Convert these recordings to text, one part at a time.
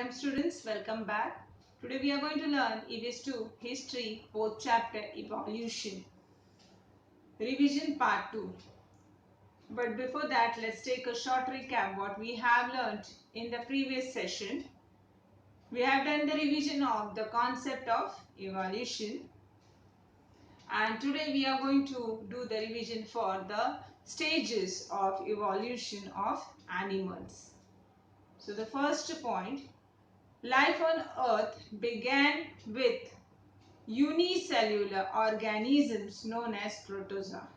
Welcome students, welcome back. Today we are going to learn EVS2 History 4th chapter Evolution. Revision part 2. But before that, let's take a short recap what we have learned in the previous session. We have done the revision of the concept of evolution, and today we are going to do the revision for the stages of evolution of animals. So the first point, life on Earth began with unicellular organisms known as protozoa.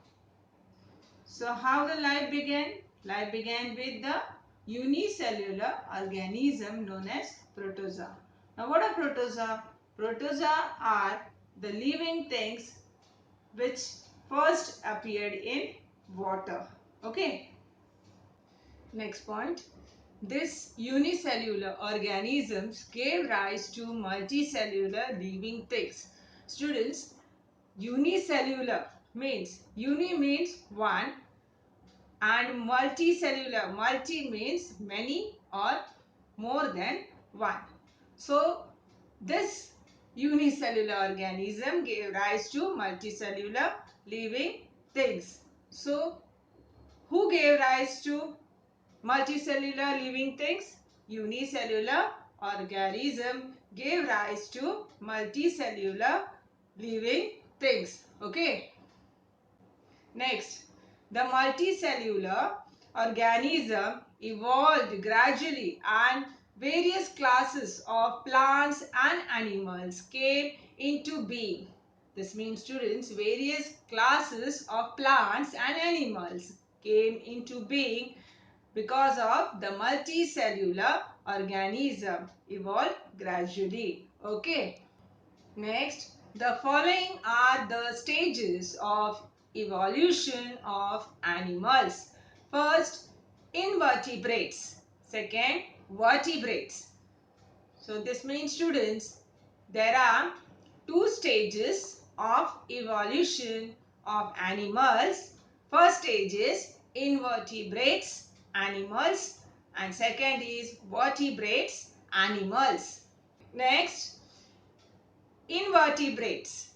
So how the life began? Life began with the unicellular organism known as protozoa. Now what are protozoa? Protozoa are the living things which first appeared in water. Okay. Next point. This unicellular organisms gave rise to multicellular living things. Students, unicellular means, uni means one and multicellular, multi means many or more than one. So, this unicellular organism gave rise to multicellular living things. So, who gave rise to multicellular living things? Unicellular organism gave rise to multicellular living things. Okay. Next, the multicellular organism evolved gradually and various classes of plants and animals came into being. This means students, various classes of plants and animals came into being because of the multicellular organism evolved gradually. Okay. Next, the following are the stages of evolution of animals. First, invertebrates. Second, vertebrates. So this means students, there are two stages of evolution of animals. First stage is invertebrates animals and second is vertebrates animals. Next, invertebrates.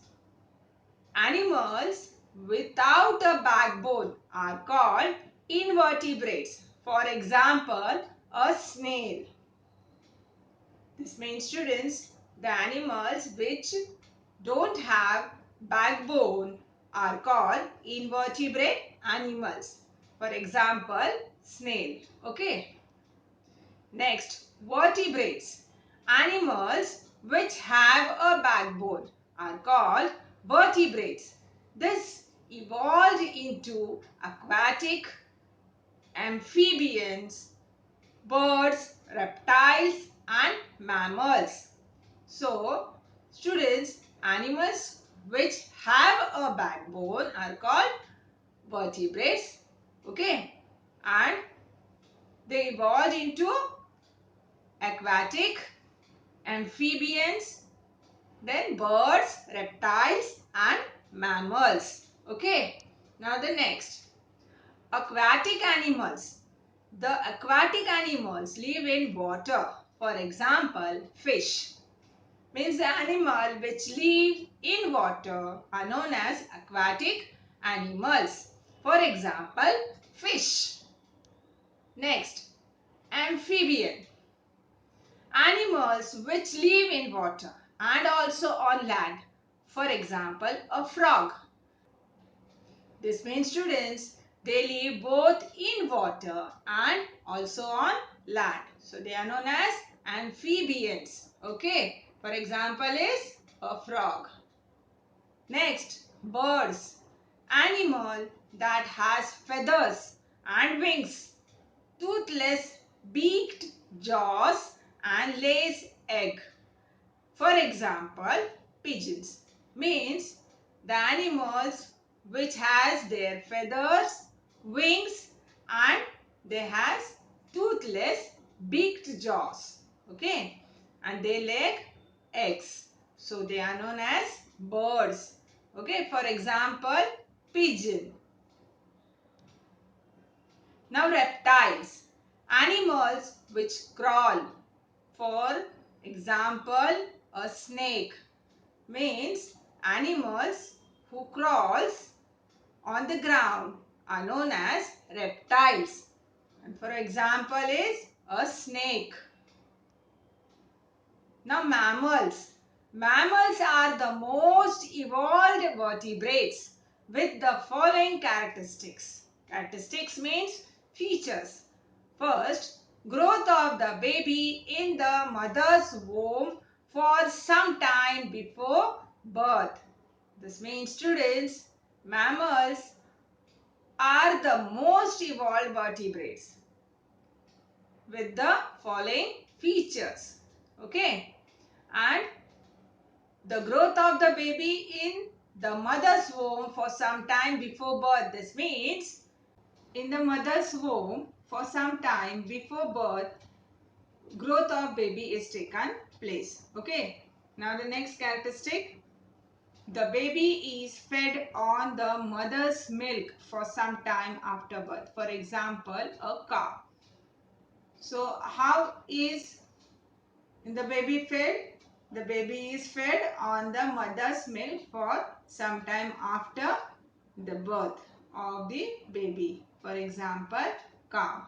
Animals without a backbone are called invertebrates. For example, a snail. This means students, the animals which don't have backbone are called invertebrate animals. For example, snail. Okay. Next, vertebrates. Animals which have a backbone are called vertebrates. This evolved into aquatic, amphibians, birds, reptiles and mammals. So, students, animals which have a backbone are called vertebrates. Okay. And they evolved into aquatic, amphibians, then birds, reptiles and mammals. Okay. Now the next. Aquatic animals. The aquatic animals live in water. For example, fish. Means the animal which live in water are known as aquatic animals. For example, fish. Next, amphibian. Animals which live in water and also on land. For example, a frog. This means students, they live both in water and also on land. So they are known as amphibians. Okay. For example is a frog. Next, birds. Animal that has feathers and wings, toothless, beaked jaws and lays egg. For example, pigeons. Means the animals which has their feathers, wings and they has toothless, beaked jaws. Okay. And they lay eggs. So they are known as birds. Okay. For example, pigeon. Now reptiles. Animals which crawl. For example, a snake means animals who crawls on the ground are known as reptiles. And for example is a snake. Now mammals. Mammals are the most evolved vertebrates with the following characteristics. Characteristics means features. First, growth of the baby in the mother's womb for some time before birth. This means students, mammals are the most evolved vertebrates with the following features. Okay. And the growth of the baby in the mother's womb for some time before birth. This means in the mother's womb for some time before birth, growth of baby is taken place. Okay. Now the next characteristic, the baby is fed on the mother's milk for some time after birth. For example, a cow. So how is the baby fed? The baby is fed on the mother's milk for some time after the birth of the baby. For example, cow.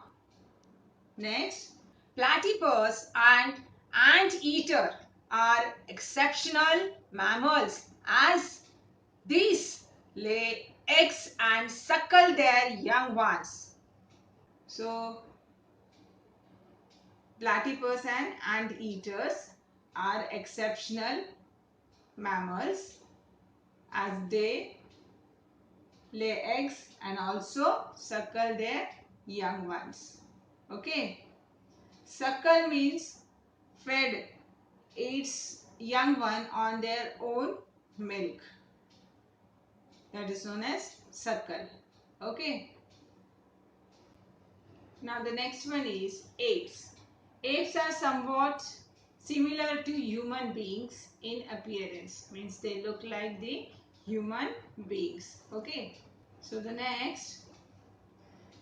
Next, platypus and anteater are exceptional mammals as these lay eggs and suckle their young ones. So, platypus and anteaters are exceptional mammals as they lay eggs and also suckle their young ones. Okay. Suckle means fed its young one on their own milk. That is known as suckle. Okay. Now the next one is apes. Apes are somewhat similar to human beings in appearance. Means they look like the human beings. Okay. So the next,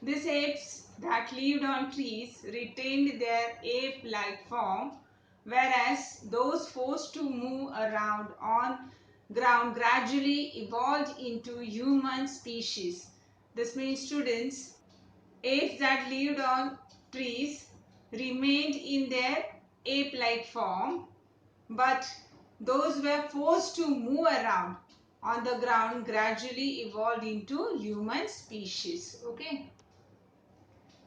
these apes that lived on trees retained their ape-like form, whereas those forced to move around on ground gradually evolved into human species. This means students, apes that lived on trees remained in their ape-like form, but those were forced to move around on the ground gradually evolved into human species. Okay.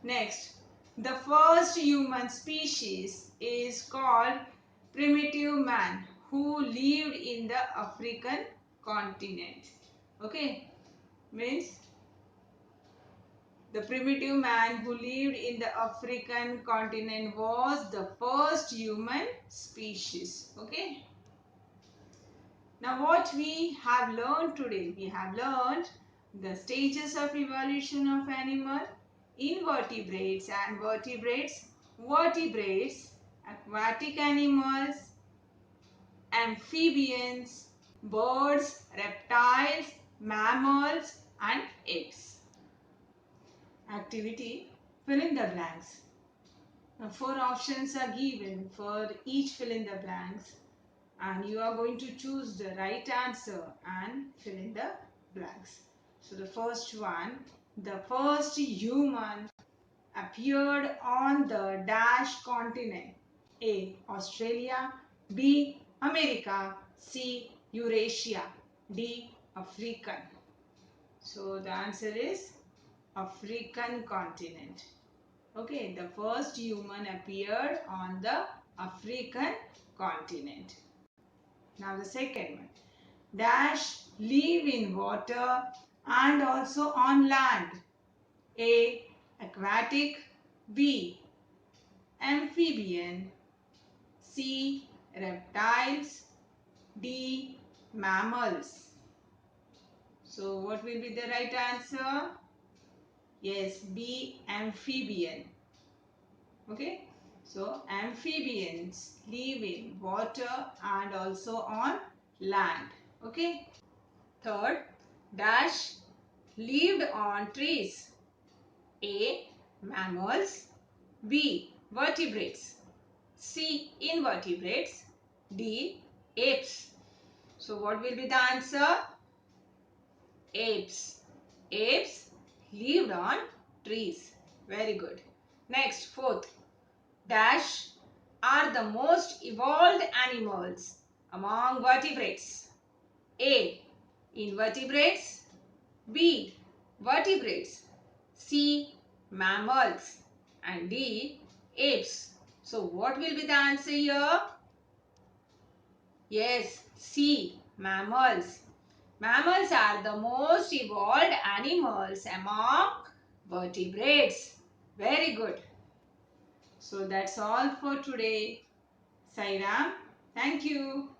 Next, the first human species is called primitive man who lived in the African continent. Okay, means the primitive man who lived in the African continent was the first human species. Okay. Now what we have learned today? We have learned the stages of evolution of animal, invertebrates and vertebrates, vertebrates, aquatic animals, amphibians, birds, reptiles, mammals and apes. Activity, fill in the blanks. Now 4 options are given for each fill in the blanks and you are going to choose the right answer and fill in the blanks. So the first one, the first human appeared on the dash continent. A. Australia. B. America. C. Eurasia. D. African. So the answer is African continent. Okay, the first human appeared on the African continent. Now the second one. Dash live in water and also on land. A. Aquatic. B. Amphibian. C. Reptiles. D. Mammals. So what will be the right answer? Yes, B. Amphibian. Okay. So amphibians live in water and also on land. Okay. Third, dash lived on trees. A. Mammals. B. Vertebrates. C. Invertebrates. D. Apes. So what will be the answer? Apes. Apes lived on trees. Very good. Next, fourth. Dash are the most evolved animals among vertebrates. A. Invertebrates. B. Vertebrates. C. Mammals. And D. Apes. So what will be the answer here? Yes, C. Mammals. Mammals are the most evolved animals among vertebrates. Very good. So that's all for today. Sairam, thank you.